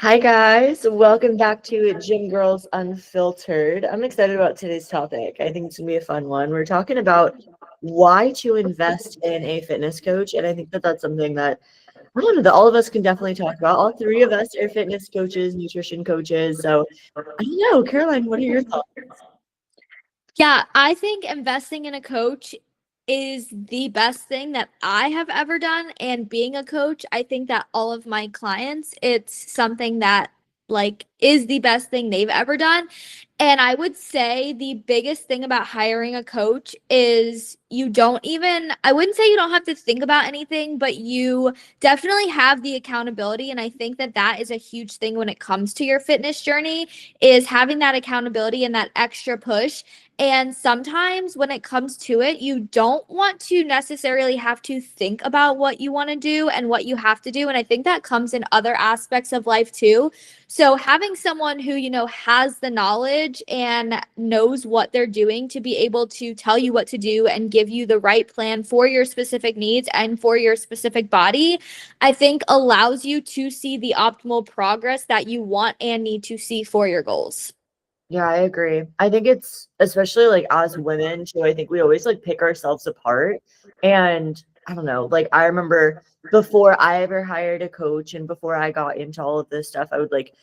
Hi guys, welcome back to Gym Girls Unfiltered. I'm excited about today's topic. I think it's gonna be a fun one. We're talking about why to invest in a fitness coach, and I think that that's something that I don't know that all of us can definitely talk about. All three of us are fitness coaches, nutrition coaches. So I don't know, Caroline, what are your thoughts? Yeah, I think investing in a coach is the best thing that I have ever done. And being a coach, I think that all of my clients, it's something that is the best thing they've ever done. And I would say the biggest thing about hiring a coach is I wouldn't say you don't have to think about anything, but you definitely have the accountability. And I think that that is a huge thing when it comes to your fitness journey is having that accountability and that extra push. And sometimes when it comes to it, you don't want to necessarily have to think about what you want to do and what you have to do. And I think that comes in other aspects of life too. So having someone who, has the knowledge and knows what they're doing to be able to tell you what to do and give you the right plan for your specific needs and for your specific body, I think allows you to see the optimal progress that you want and need to see for your goals. Yeah, I agree. I think it's especially like as women too, I think we always like pick ourselves apart. And I don't know, like I remember before I ever hired a coach and before I got into all of this stuff, I would like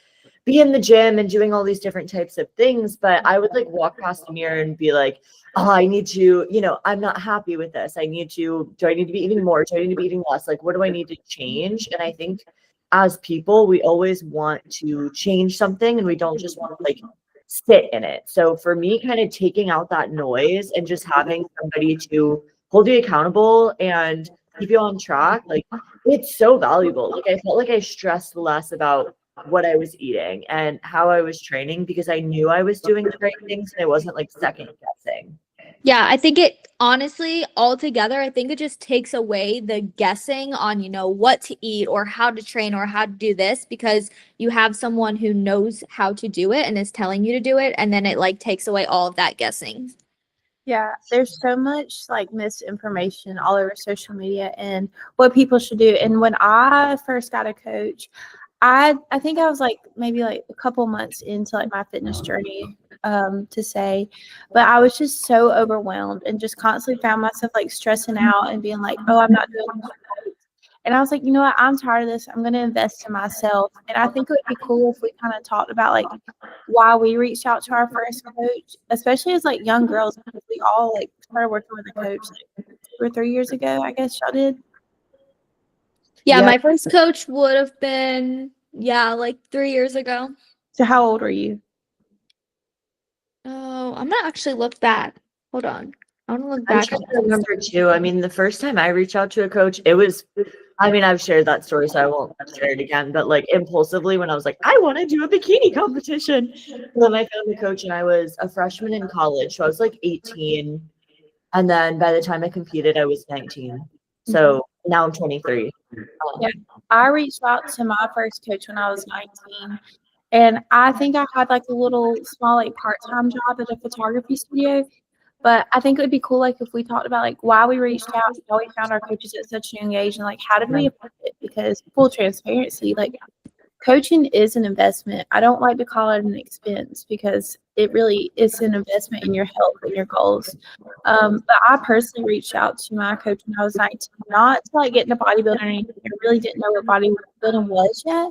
be in the gym and doing all these different types of things. But I would like walk past the mirror and be like, oh, I need to, I'm not happy with this. Do I need to be eating more? Do I need to be eating less? Like, what do I need to change? And I think as people, we always want to change something and we don't just want to like sit in it. So for me, kind of taking out that noise and just having somebody to hold you accountable and keep you on track, like it's so valuable. Like I felt like I stressed less about what I was eating and how I was training because I knew I was doing the right things and I wasn't like second guessing. Yeah, I think it honestly, altogether, I think it just takes away the guessing on, what to eat or how to train or how to do this because you have someone who knows how to do it and is telling you to do it. And then it takes away all of that guessing. Yeah, there's so much like misinformation all over social media and what people should do. And when I first got a coach, I think I was like maybe like a couple months into like my fitness journey to say, but I was just so overwhelmed and just constantly found myself like stressing out and being like, oh, I'm not doing this right. And I was like, you know what, I'm tired of this. I'm gonna invest in myself. And I think it would be cool if we kind of talked about like why we reached out to our first coach, especially as like young girls, because we all like started working with a coach like 2 or 3 years ago, I guess y'all did. Yeah, Yeah. my first coach would have been, like 3 years ago. So how old were you? Oh, I'm gonna actually look back. Hold on. I want to look I'm back trying at to this. remember too. I mean, the first time I reached out to a coach, I've shared that story, so I won't share it again. But like impulsively, when I was like, I want to do a bikini competition, and then I found a coach, and I was a freshman in college, so I was like 18, and then by the time I competed, I was 19. So now I'm 23. Yeah, I reached out to my first coach when I was 19, and I think I had like a little small like part-time job at a photography studio. But I think it would be cool like if we talked about like why we reached out, how we found our coaches at such a young age, and like how did we afford it? Because full transparency, like coaching is an investment. I don't like to call it an expense because it really is an investment in your health and your goals. But I personally reached out to my coach when I was 19, not to like get into bodybuilding or anything. I really didn't know what bodybuilding was yet.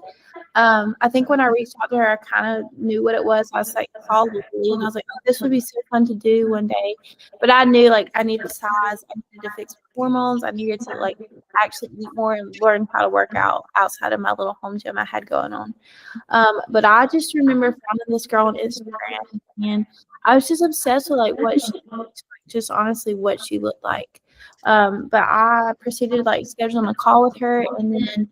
I think when I reached out to her, I kind of knew what it was. I was like, followed Lee, and I was like, oh, this would be so fun to do one day. But I knew like I needed size, I needed to fix my hormones, I needed to like actually eat more and learn how to work out outside of my little home gym I had going on. But I just remember finding this girl on Instagram, and I was just obsessed with like what she looked like, just honestly what she looked like. But I proceeded to like schedule a call with her, and then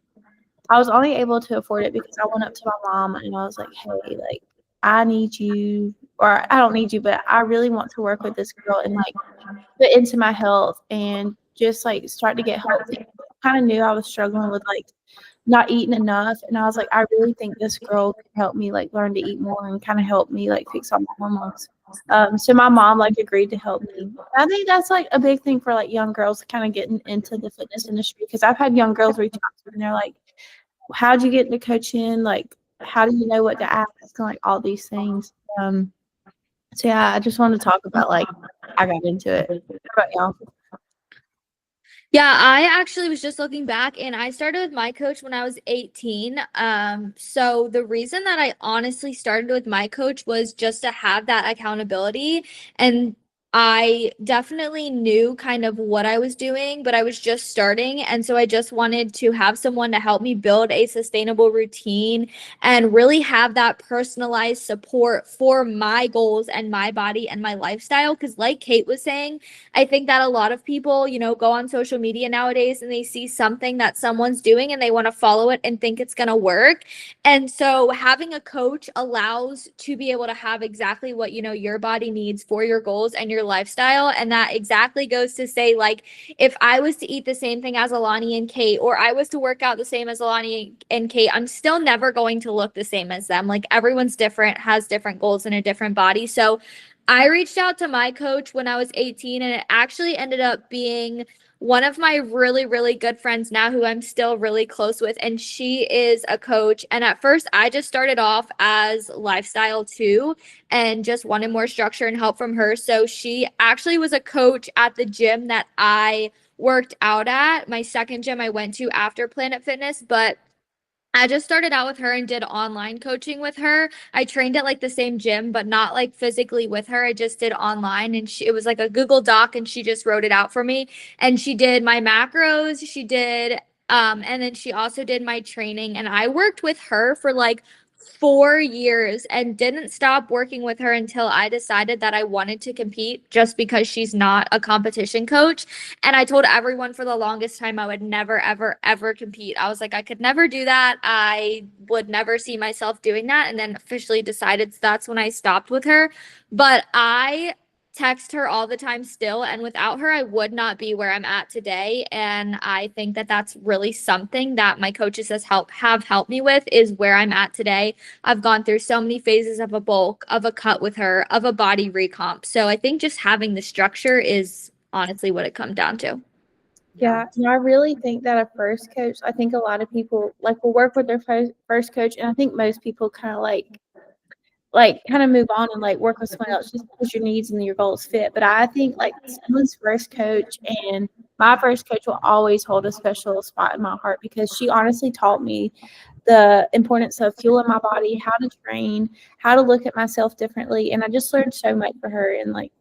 I was only able to afford it because I went up to my mom and I was like, hey, like, I need you, or I don't need you, but I really want to work with this girl and like put into my health and just like start to get healthy. I kind of knew I was struggling with like not eating enough. And I was like, I really think this girl can help me like learn to eat more and kind of help me like fix all my hormones. So my mom like agreed to help me. I think that's like a big thing for like young girls kind of getting into the fitness industry because I've had young girls reach out to me and they're like, how'd you get into coaching? Like, how do you know what to ask, and like all these things. So yeah, I just wanted to talk about like I got into it. What about y'all? Yeah, I actually was just looking back and I started with my coach when I was 18. So the reason that I honestly started with my coach was just to have that accountability, and I definitely knew kind of what I was doing, but I was just starting. And so I just wanted to have someone to help me build a sustainable routine and really have that personalized support for my goals and my body and my lifestyle. Because, like Kate was saying, I think that a lot of people, go on social media nowadays and they see something that someone's doing and they want to follow it and think it's going to work. And so having a coach allows to be able to have exactly what, your body needs for your goals and your lifestyle. And that exactly goes to say, like, if I was to eat the same thing as Alani and Kate, or I was to work out the same as Alani and Kate, I'm still never going to look the same as them. Like, everyone's different, has different goals and a different body. So I reached out to my coach when I was 18, and it actually ended up being one of my really, really good friends now who I'm still really close with. And she is a coach. And at first, I just started off as lifestyle too and just wanted more structure and help from her. So she actually was a coach at the gym that I worked out at, my second gym I went to after Planet Fitness. But I just started out with her and did online coaching with her. I trained at like the same gym, but not like physically with her. I just did online, and it was like a Google Doc, and she just wrote it out for me. And she did my macros. She did, and then she also did my training. And I worked with her for like 4 years and didn't stop working with her until I decided that I wanted to compete, just because she's not a competition coach. And I told everyone for the longest time I would never, ever, ever compete. I was like, I could never do that. I would never see myself doing that. And then officially decided, so that's when I stopped with her. But I text her all the time still, and without her I would not be where I'm at today. And I think that that's really something that my coaches have helped me with, is where I'm at today. I've gone through so many phases of a bulk, of a cut with her, of a body recomp. So I think just having the structure is honestly what it comes down to. Yeah, and I really think that a first coach, I think a lot of people like will work with their first coach, and I think most people kind of kind of move on and like work with someone else just because your needs and your goals fit. But I think like someone's first coach and my first coach will always hold a special spot in my heart, because she honestly taught me the importance of fueling my body, how to train, how to look at myself differently. And I just learned so much for her. And like,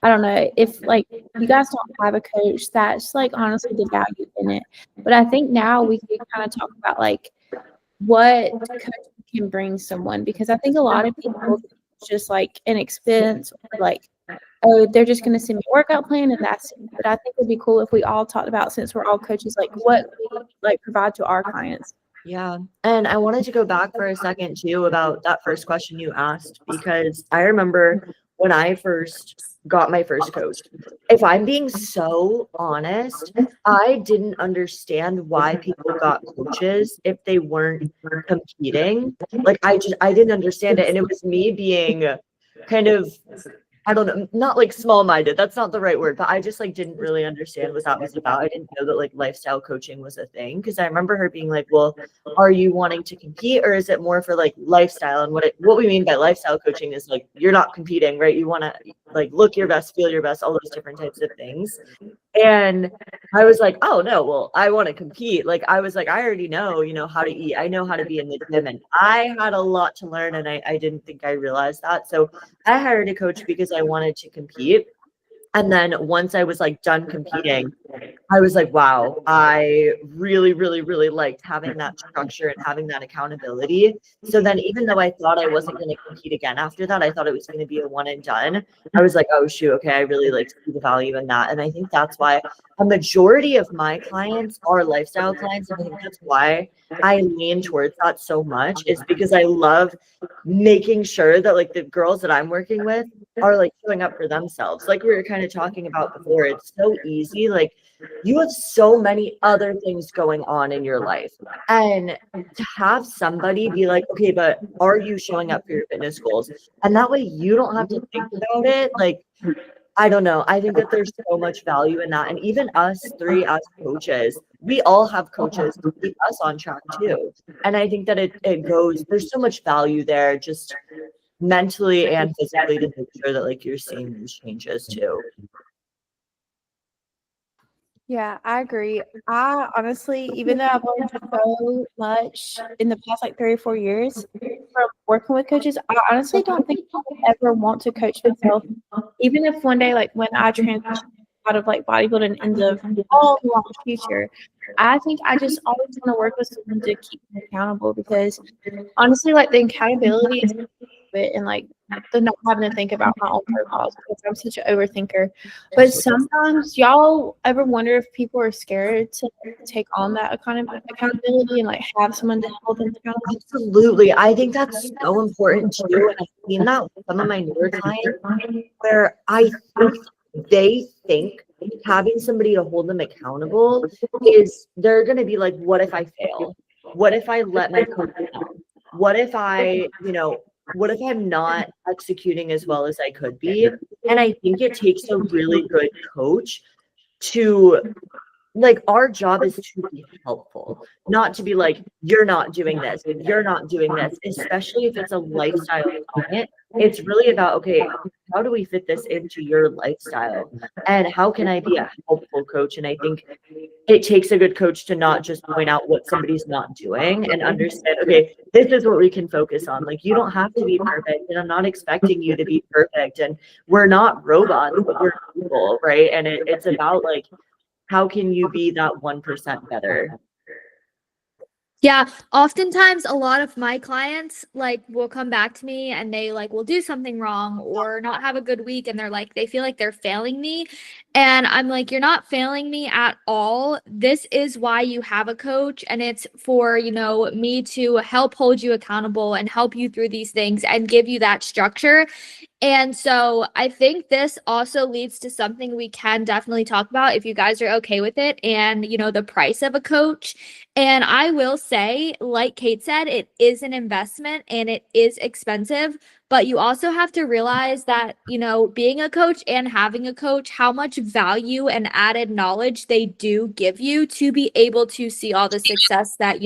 I don't know if like you guys don't have a coach, that's like honestly the value in it. But I think now we can kind of talk about like what coach can bring someone, because I think a lot of people just like an expense, or like, oh, they're just going to send me a workout plan and that's it. But I think it'd be cool if we all talked about, since we're all coaches, like what we like provide to our clients. Yeah. And I wanted to go back for a second too about that first question you asked, because I remember when I first got my first coach, if I'm being so honest, I didn't understand why people got coaches if they weren't competing. Like I didn't understand it. And it was me being kind of, I don't know, not like small-minded. That's not the right word, but I just like didn't really understand what that was about. I didn't know that like lifestyle coaching was a thing, because I remember her being like, well, are you wanting to compete, or is it more for like lifestyle? And what we mean by lifestyle coaching is like, you're not competing, right? You want to like look your best, feel your best, all those different types of things. And I was like, oh no, well, I want to compete. Like I was like, I already know, how to eat. I know how to be in the gym, and I had a lot to learn, and I didn't think I realized that. So I hired a coach because I wanted to compete. And then once I was like done competing, I was like, wow, I really, really, really liked having that structure and having that accountability. So then even though I thought I wasn't going to compete again after that, I thought it was going to be a one and done. I was like, oh shoot, okay, I really like see the value in that. And I think that's why a majority of my clients are lifestyle clients. And I think that's why I lean towards that so much, is because I love making sure that like the girls that I'm working with are like showing up for themselves. Like we were kind of talking about before, it's so easy. Like you have so many other things going on in your life, and to have somebody be like, okay, but are you showing up for your fitness goals? And that way you don't have to think about it. Like I don't know. I think that there's so much value in that. And even us three as coaches, we all have coaches to keep us on track too. And I think that there's so much value there, just mentally and physically, to make sure that like you're seeing these changes too. Yeah, I agree. I honestly, even though I've learned so much in the past like 3 or 4 years from working with coaches, I honestly don't think I would ever want to coach myself. Even if one day, like when I transition out of like bodybuilding into all the long future, I think I just always want to work with someone to keep me accountable because honestly, like the accountability is it and like the not having to think about my own profiles because I'm such an overthinker. But sometimes y'all ever wonder if people are scared to take on that accountability and like have someone to hold them accountable? Absolutely. I think that's so important too. And I've seen that with some of my newer clients where I think they think having somebody to hold them accountable is they're going to be like, what if I fail? What if I let my coach down? What if what if I'm not executing as well as I could be? And I think it takes a really good coach to like, our job is to be helpful, not to be like, you're not doing this, you're not doing this, especially if it's a lifestyle client. It's really about, okay, how do we fit this into your lifestyle? And how can I be a helpful coach? And I think it takes a good coach to not just point out what somebody's not doing and understand, okay, this is what we can focus on. Like, you don't have to be perfect, and I'm not expecting you to be perfect. And we're not robots, but we're people, right? And it's about like, how can you be that 1% better? Yeah, oftentimes a lot of my clients like will come back to me and they like will do something wrong or not have a good week and they're like they feel like they're failing me and I'm like you're not failing me at all. This is why you have a coach and it's for, me to help hold you accountable and help you through these things and give you that structure. And so I think this also leads to something we can definitely talk about if you guys are okay with it and, the price of a coach. And I will say, like Kate said, it is an investment and it is expensive, but you also have to realize that, being a coach and having a coach, how much value and added knowledge they do give you to be able to see all the success that,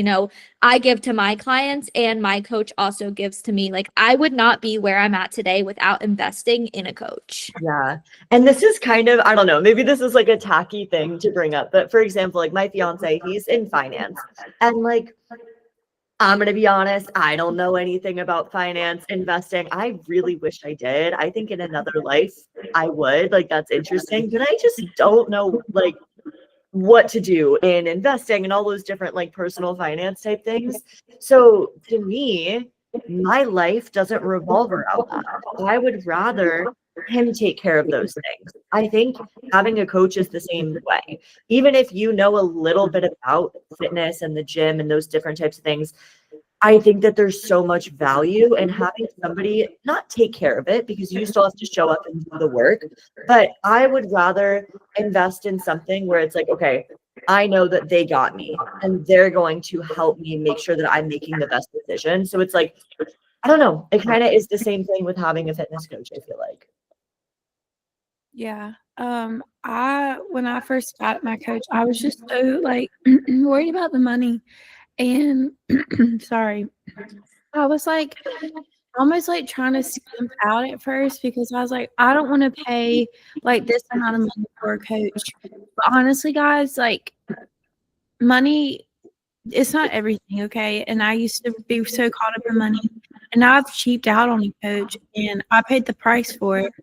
I give to my clients and my coach also gives to me. Like I would not be where I'm at today without investing in a coach. Yeah. And this is kind of, I don't know, maybe this is like a tacky thing to bring up, but for example, like my fiance, he's in finance. And like, I'm going to be honest, I don't know anything about finance, investing. I really wish I did. I think in another life I would. Like, that's interesting, but I just don't know like what to do in investing and all those different like personal finance type things. So to me, my life doesn't revolve around that. I would rather him take care of those things. I think having a coach is the same way. Even if you know a little bit about fitness and the gym and those different types of things, I think that there's so much value in having somebody not take care of it because you still have to show up and do the work. But I would rather invest in something where it's like, okay, I know that they got me and they're going to help me make sure that I'm making the best decision. So it's like, I don't know. It kind of is the same thing with having a fitness coach, I feel like. Yeah. When I first got my coach, I was just so like worried about the money. And sorry, I was like almost like trying to skimp out at first because I was like, I don't want to pay like this amount of money for a coach. But honestly, guys, like money, it's not everything, okay? And I used to be so caught up in money, and now I've cheaped out on a coach, and I paid the price for it.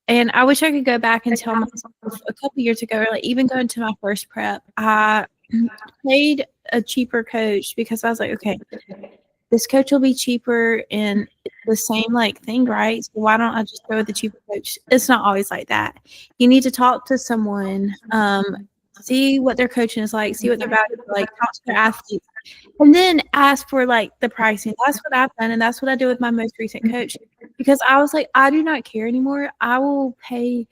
And I wish I could go back and tell myself a couple years ago, or like even going to my first prep, I paid a cheaper coach because I was like, okay, this coach will be cheaper and it's the same like thing, right? So why don't I just go with the cheaper coach? It's not always like that. You need to talk to someone, see what their coaching is like, see what their values are like, talk to their athletes, and then ask for like the pricing. That's what I've done, and that's what I do with my most recent coach because I was like, I do not care anymore. I will pay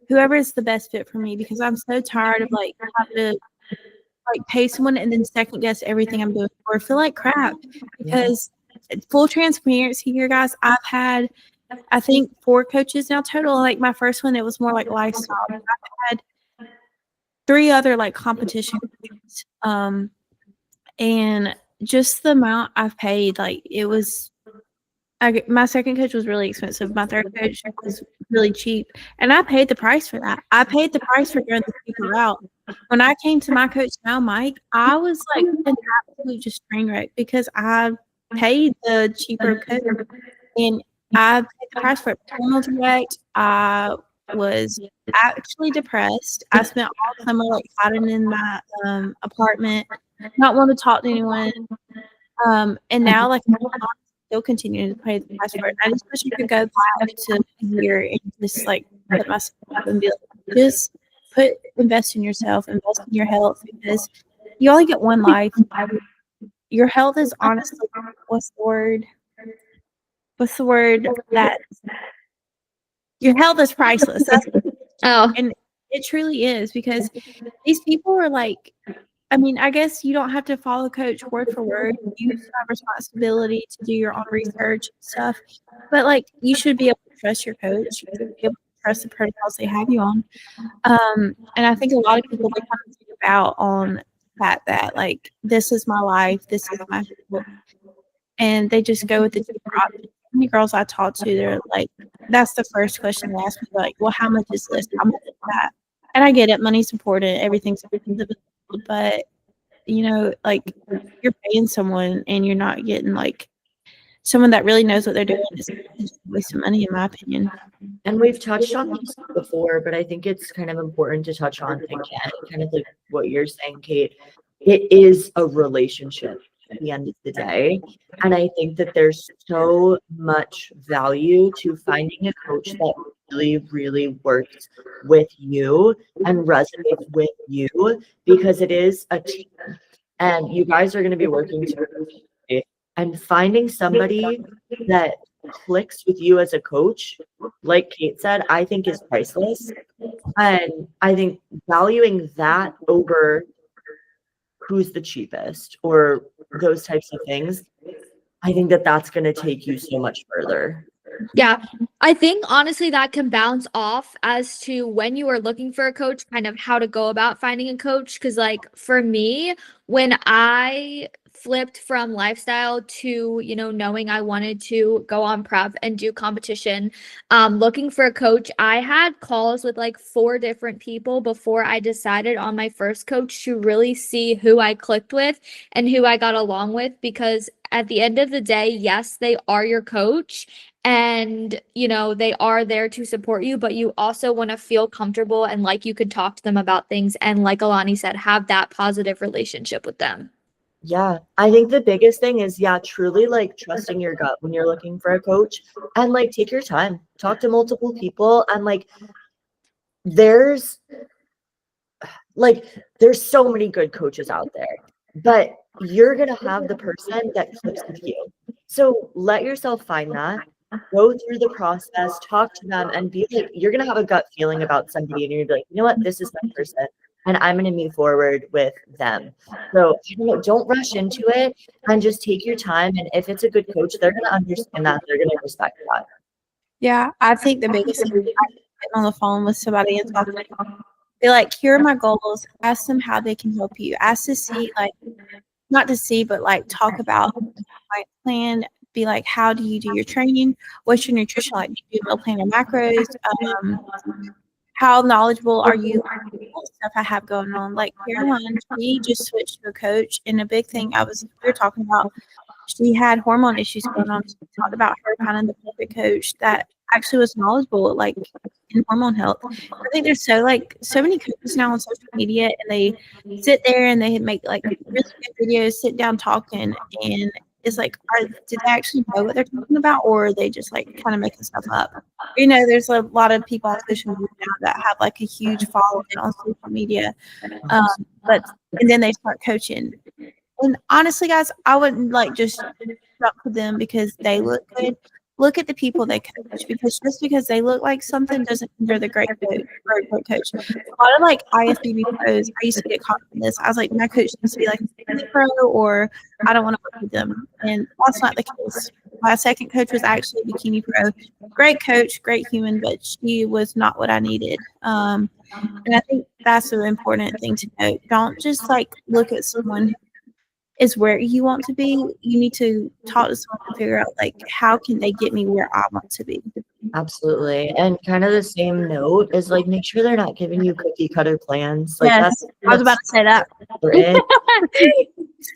whoever is the best fit for me because I'm so tired of like having to like pay someone and then second guess everything I'm doing or feel like crap because full transparency here, guys, I've had I think 4 coaches now total. Like my first one, it was more like lifestyle. I've had 3 other like competition coaches. And just the amount I've paid, like it was. My second coach was really expensive. My third coach was really cheap, and I paid the price for that. I paid the price for going the cheaper route. When I came to my coach now, Mike, I was like an absolute just train wreck because I paid the cheaper coach, and I paid the price for it. Hormones wrecked. I was actually depressed. I spent all summer like hiding in my apartment, not wanting to talk to anyone. And now like I'm still continuing to pay the price for it. I just wish I could go back to here and just like put myself up and be like, just invest in yourself, invest in your health, because you only get one life. Your health is honestly, what's the word that your health is priceless. And it truly is, because these people are like, I mean, I guess you don't have to follow coach word for word. You have responsibility to do your own research and stuff. But like, you should be able to trust your coach. You should be able to trust the protocols they have you on. And I think a lot of people, they kind of think about on the fact that like, this is my life, this is my people, and they just go with the cheaper option. Many girls I talk to, they're like, that's the first question they ask me. They're like, well, how much is this? How much is that? And I get it, money's important, everything's important. But you know, like, you're paying someone and you're not getting like someone that really knows what they're doing. Is a waste of money, in my opinion. And we've touched on this before, but I think it's kind of important to touch on again, kind of like what you're saying, Kate. It is a relationship at the end of the day. And I think that there's so much value to finding a coach that really, really works with you and resonates with you, because it is a team and you guys are going to be working together. And finding somebody that clicks with you as a coach, like Kate said, I think is priceless. And I think valuing that over who's the cheapest or those types of things, I think that that's going to take you so much further. Yeah, I think honestly that can bounce off as to when you are looking for a coach, kind of how to go about finding a coach. Because like for me, when I flipped from lifestyle to, you know, knowing I wanted to go on prep and do competition, looking for a coach, I had calls with like 4 different people before I decided on my first coach to really see who I clicked with and who I got along with. Because at the end of the day, yes, they are your coach and, you know, they are there to support you, but you also want to feel comfortable and like you could talk to them about things. And like Alani said, have that positive relationship with them. Yeah, I think the biggest thing is, truly like trusting your gut when you're looking for a coach, and like take your time, talk to multiple people, and like there's so many good coaches out there, but you're going to have the person that clicks with you. So let yourself find that, go through the process, talk to them, and be like, you're going to have a gut feeling about somebody, and you're going to be like, you know what, this is my person. And I'm going to move forward with them. So don't rush into it and just take your time. And if it's a good coach, they're going to understand that. They're going to respect that. Yeah, I think the biggest thing is getting on the phone with somebody and talking. Be like, here are my goals. Ask them how they can help you. Ask to see, like, not to see, but like talk about my plan. Be like, how do you do your training? What's your nutrition like? Do you do meal plan and macros? How knowledgeable are you on what stuff I have going on? Like Caroline, she just switched to a coach, and a big thing we were talking about, she had hormone issues going on. So we talked about her finding the perfect coach that actually was knowledgeable, like in hormone health. I think there's so many coaches now on social media, and they sit there and they make like really good videos, sit down talking, and it's like, did they actually know what they're talking about, or are they just like kind of making stuff up? You know, there's a lot of people on social media now that have like a huge following on social media, and then they start coaching. And honestly, guys, I wouldn't like just jump to them because they look good. Look at the people they coach, because just because they look like something doesn't mean they're the great coach or a great coach. A lot of like IFBB pros, I used to get caught in this. I was like, my coach needs to be like a bikini pro, or I don't want to work with them. And that's not the case. My second coach was actually a bikini pro. great coach, great human, but she was not what I needed. And I think that's an important thing to note. Don't just like look at someone who is where you want to be. You need to talk to someone and figure out like how can they get me where I want to be. Absolutely. And kind of the same note is like make sure they're not giving you cookie cutter plans. Like Yes, I was about to say that. important.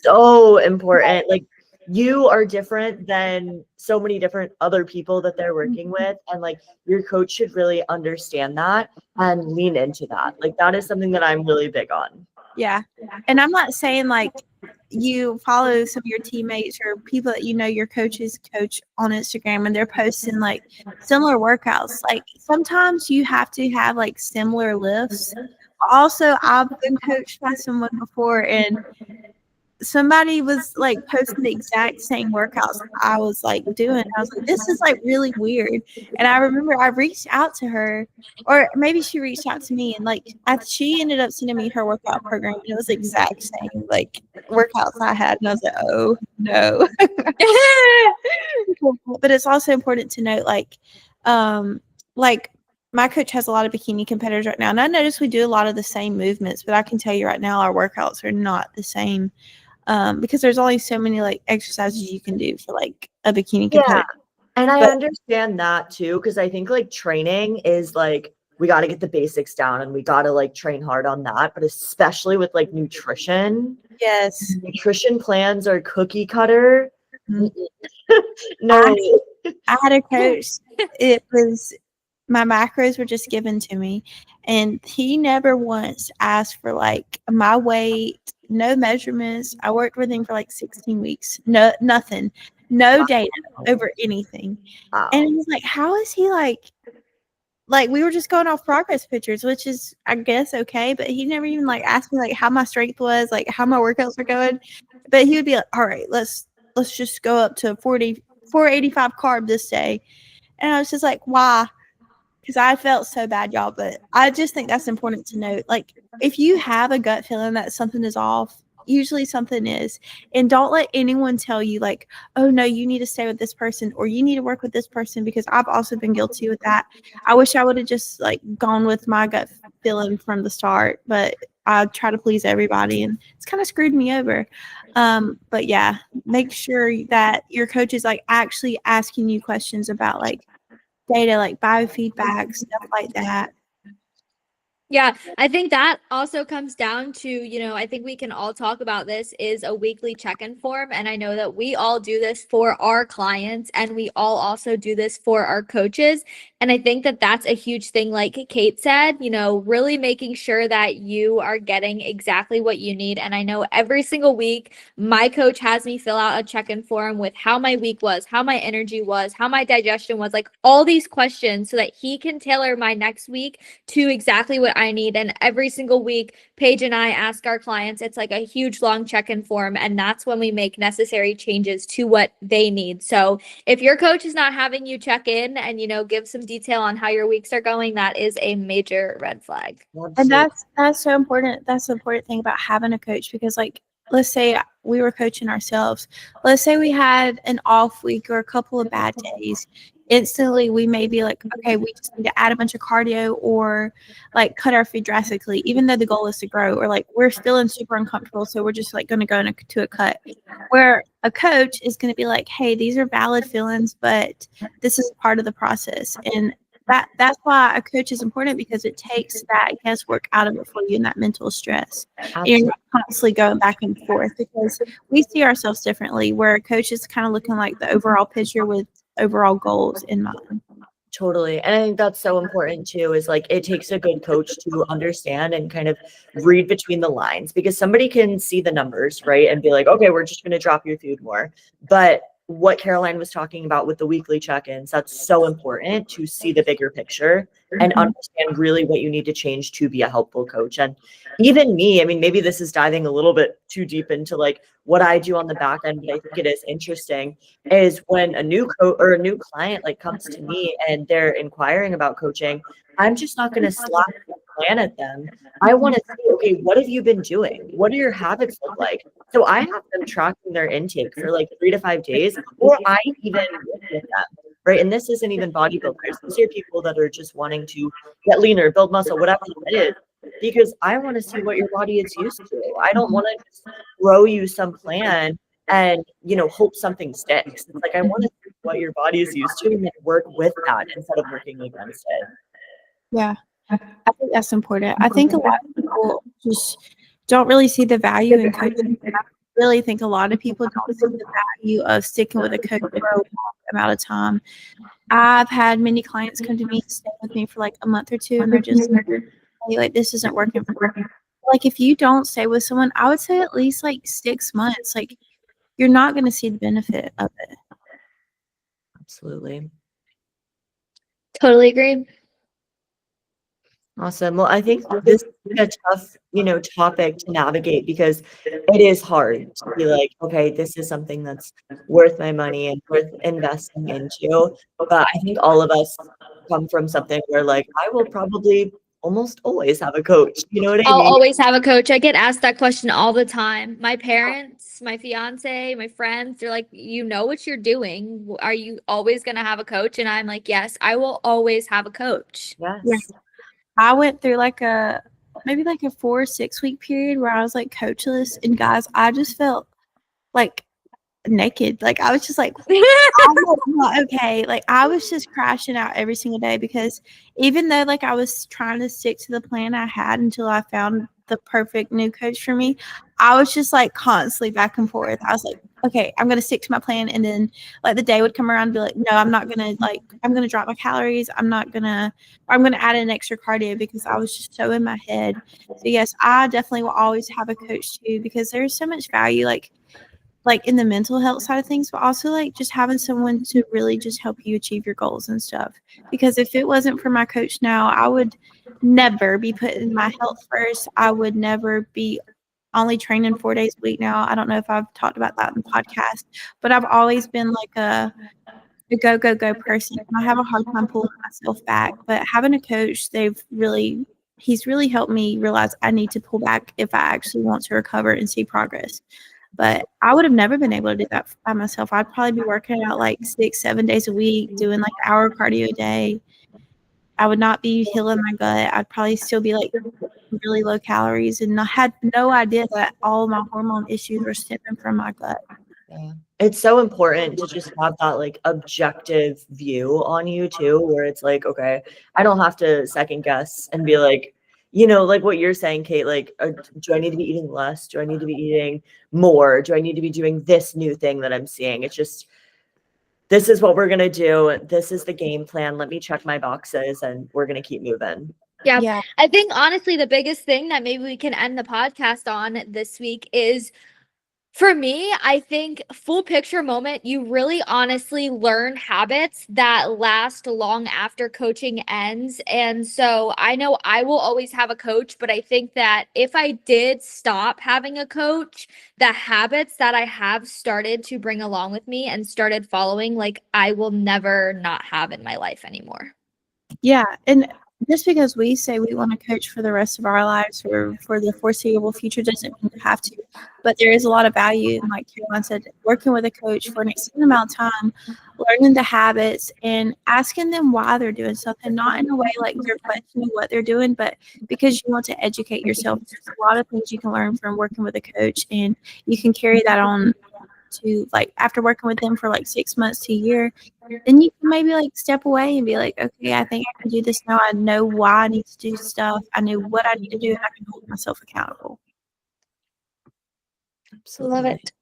So important. Like you are different than so many different other people that they're working with. And like your coach should really understand that and lean into that. Like that is something that I'm really big on. Yeah. And I'm not saying like you follow some of your teammates or people that you know your coaches coach on Instagram and they're posting like similar workouts. Like sometimes you have to have like similar lifts. Also, I've been coached by someone before and somebody was like posting the exact same workouts I was like doing. I was like, this is like really weird. And I remember I reached out to her, or maybe she reached out to me, and like she ended up sending me her workout program, and it was the exact same like workouts I had. And I was like, oh no. But it's also important to note, like my coach has a lot of bikini competitors right now, and I notice we do a lot of the same movements, but I can tell you right now our workouts are not the same. Because there's only so many like exercises you can do for like a bikini competitor. Yeah. And I understand that too, because I think like training is like we got to get the basics down and we got to like train hard on that. But especially with like nutrition, Yes. nutrition plans are cookie cutter. Mhm. No. I had a coach. It was my macros were just given to me, and he never once asked for like my weight, no measurements. I worked with him for like 16 weeks. No, nothing, no data over anything. Wow. And it was like, how is he like we were just going off progress pictures, which is I guess okay, but he never even like asked me like how my strength was, like how my workouts were going. But he would be like, all right, let's just go up to 485 carb this day. And I was just like, why? Because I felt so bad, y'all. But I just think that's important to note. Like, if you have a gut feeling that something is off, usually something is. And don't let anyone tell you, like, oh, no, you need to stay with this person or you need to work with this person, because I've also been guilty with that. I wish I would have just, like, gone with my gut feeling from the start. But I try to please everybody, and it's kind of screwed me over. But, yeah, make sure that your coach is, like, actually asking you questions about, like, data, like biofeedback, stuff like that. Yeah, I think that also comes down to, I think we can all talk about this, is a weekly check-in form. And I know that we all do this for our clients, and we all also do this for our coaches. And I think that that's a huge thing, like Kate said, really making sure that you are getting exactly what you need. And I know every single week, my coach has me fill out a check-in form with how my week was, how my energy was, how my digestion was, like all these questions, so that he can tailor my next week to exactly what I need. And every single week, Paige and I ask our clients, it's like a huge long check-in form, and that's when we make necessary changes to what they need. So if your coach is not having you check in and, give some detail on how your weeks are going, that is a major red flag. And that's so important. That's the important thing about having a coach, because like, let's say we were coaching ourselves. Let's say we had an off week or a couple of bad days. Instantly, we may be like, okay, we just need to add a bunch of cardio or like cut our food drastically, even though the goal is to grow, or like we're feeling super uncomfortable, so we're just like going to go to a cut. Where a coach is going to be like, hey, these are valid feelings, but this is part of the process. And that's why a coach is important, because it takes that guesswork out of it for you and that mental stress. And you're not constantly going back and forth, because we see ourselves differently, where a coach is kind of looking like the overall picture with overall goals in mind. Totally. And I think that's so important too, is like it takes a good coach to understand and kind of read between the lines, because somebody can see the numbers, right, and be like, okay, we're just going to drop your food more. But what Caroline was talking about with the weekly check-ins, that's so important to see the bigger picture and understand really what you need to change to be a helpful coach. And even me, I mean, maybe this is diving a little bit too deep into like what I do on the back end, but I think it is interesting, is when a new coach or a new client like comes to me and they're inquiring about coaching, I'm just not going to slap the plan at them. I want to see, okay, what have you been doing? What do your habits look like? So I have them tracking their intake for like 3 to 5 days, or I even work with them. right? And this isn't even bodybuilders. These are people that are just wanting to get leaner, build muscle, whatever it is, because I want to see what your body is used to. I don't want to just throw you some plan and, hope something sticks. It's like I want to see what your body is used to and then work with that instead of working against it. Yeah, I think that's important. I think a lot of people just don't really see the value in coaching. I really think a lot of people don't see the value of sticking with a coach for a long amount of time. I've had many clients come to me and stay with me for like a month or two, and they're just like, this isn't working for me. Like, if you don't stay with someone, I would say at least like 6 months. Like, you're not going to see the benefit of it. Absolutely. Totally agree. Awesome. Well, I think this is a tough, topic to navigate because it is hard to be like, okay, this is something that's worth my money and worth investing into. But I think all of us come from something where like, I will probably almost always have a coach. You know what I I'll mean? always have a coach. I get asked that question all the time. My parents, my fiance, my friends, they're like, you know what you're doing. Are you always going to have a coach? And I'm like, yes, I will always have a coach. Yes. Yeah. I went through maybe a 4 or 6 week period where I was like coachless, and guys, I just felt like naked. Like, I was just like, I was not okay. Like, I was just crashing out every single day because even though like I was trying to stick to the plan I had until I found the perfect new coach for me, I was just like constantly back and forth. I was like, okay, I'm going to stick to my plan. And then like the day would come around and be like, no, I'm not going to I'm going to drop my calories. I'm going to add an extra cardio because I was just so in my head. So yes, I definitely will always have a coach too, because there's so much value, like in the mental health side of things, but also like just having someone to really just help you achieve your goals and stuff. Because if it wasn't for my coach now, I would never be putting my health first. I would never be only training 4 days a week now. I don't know if I've talked about that in the podcast, but I've always been like a go, go, go person. I have a hard time pulling myself back, but having a coach, he's really helped me realize I need to pull back if I actually want to recover and see progress. But I would have never been able to do that by myself. I'd probably be working out like 6, 7 days a week, doing like an hour cardio a day. I would not be healing my gut. I'd probably still be like really low calories, and I had no idea that all my hormone issues were stemming from my gut. Yeah. It's so important to just have that like objective view on you too, where it's like, okay, I don't have to second guess and be like, like what you're saying, Kate, like, do I need to be eating less? Do I need to be eating more? Do I need to be doing this new thing that I'm seeing? It's just, this is what we're going to do. This is the game plan. Let me check my boxes and we're going to keep moving. Yeah. I think honestly, the biggest thing that maybe we can end the podcast on this week is, for me, I think full picture moment, you really honestly learn habits that last long after coaching ends. And so I know I will always have a coach, but I think that if I did stop having a coach, the habits that I have started to bring along with me and started following, like, I will never not have in my life anymore. Yeah. And just because we say we want to coach for the rest of our lives or for the foreseeable future doesn't mean you have to. But there is a lot of value in, like Caroline said, working with a coach for an extended amount of time, learning the habits and asking them why they're doing something, not in a way like you're questioning what they're doing, but because you want to educate yourself. There's a lot of things you can learn from working with a coach, and you can carry that on to, like, after working with them for like 6 months to a year, then you can maybe like step away and be like, okay, I think I can do this now. I know why I need to do stuff. I know what I need to do, and I can hold myself accountable. Absolutely. Love it.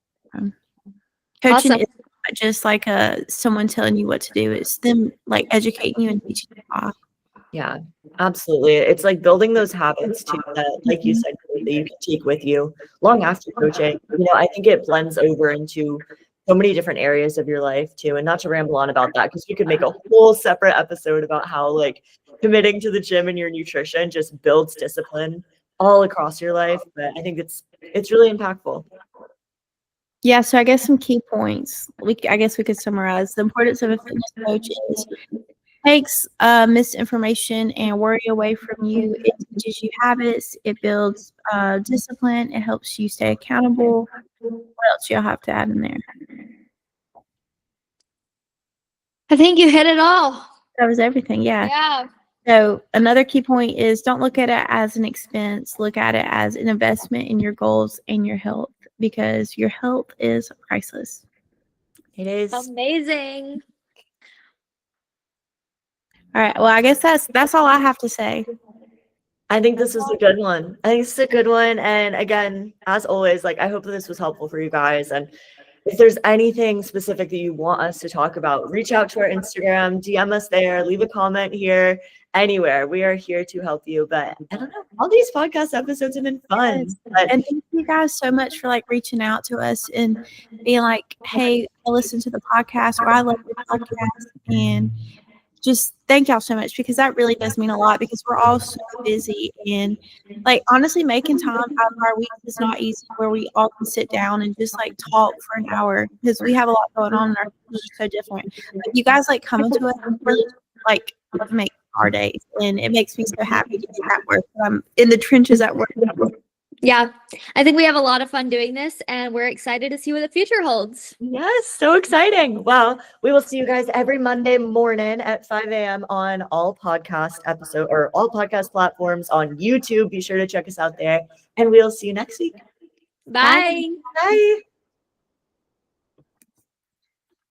Coaching Awesome. is not just like someone telling you what to do. It's them like educating you and teaching you why. Yeah, absolutely. It's like building those habits too that, like you said, that you can take with you long after coaching. I think it blends over into so many different areas of your life too. And not to ramble on about that, because we could make a whole separate episode about how like committing to the gym and your nutrition just builds discipline all across your life. But I think it's really impactful. Yeah, so I guess some key points. I guess we could summarize. The importance of a fitness coach is takes misinformation and worry away from you. It teaches you habits. It builds discipline. It helps you stay accountable. What else y'all have to add in there? I think you hit it all. That was everything. Yeah. Yeah. So another key point is don't look at it as an expense. Look at it as an investment in your goals and your health, because your health is priceless. It is. Amazing. All right. Well, I guess that's all I have to say. I think this is a good one. I think it's a good one. And again, as always, like I hope that this was helpful for you guys. And if there's anything specific that you want us to talk about, reach out to our Instagram, DM us there, leave a comment here, anywhere. We are here to help you. But I don't know, all these podcast episodes have been fun. Yes. But And thank you guys so much for like reaching out to us and being like, hey, I listen to the podcast, or I love your podcast. And just thank y'all so much, because that really does mean a lot, because we're all so busy, and like honestly making time out of our weeks is not easy, where we all can sit down and just like talk for an hour, because we have a lot going on and our schedules are so different. But you guys like coming to us really like make our days, and it makes me so happy to be at work. I'm in the trenches at work. Yeah. I think we have a lot of fun doing this, and we're excited to see what the future holds. yes, so exciting. Well, we will see you guys every Monday morning at 5 a.m. on all podcast platforms on YouTube. Be sure to check us out there, and we'll see you next week. Bye. Bye.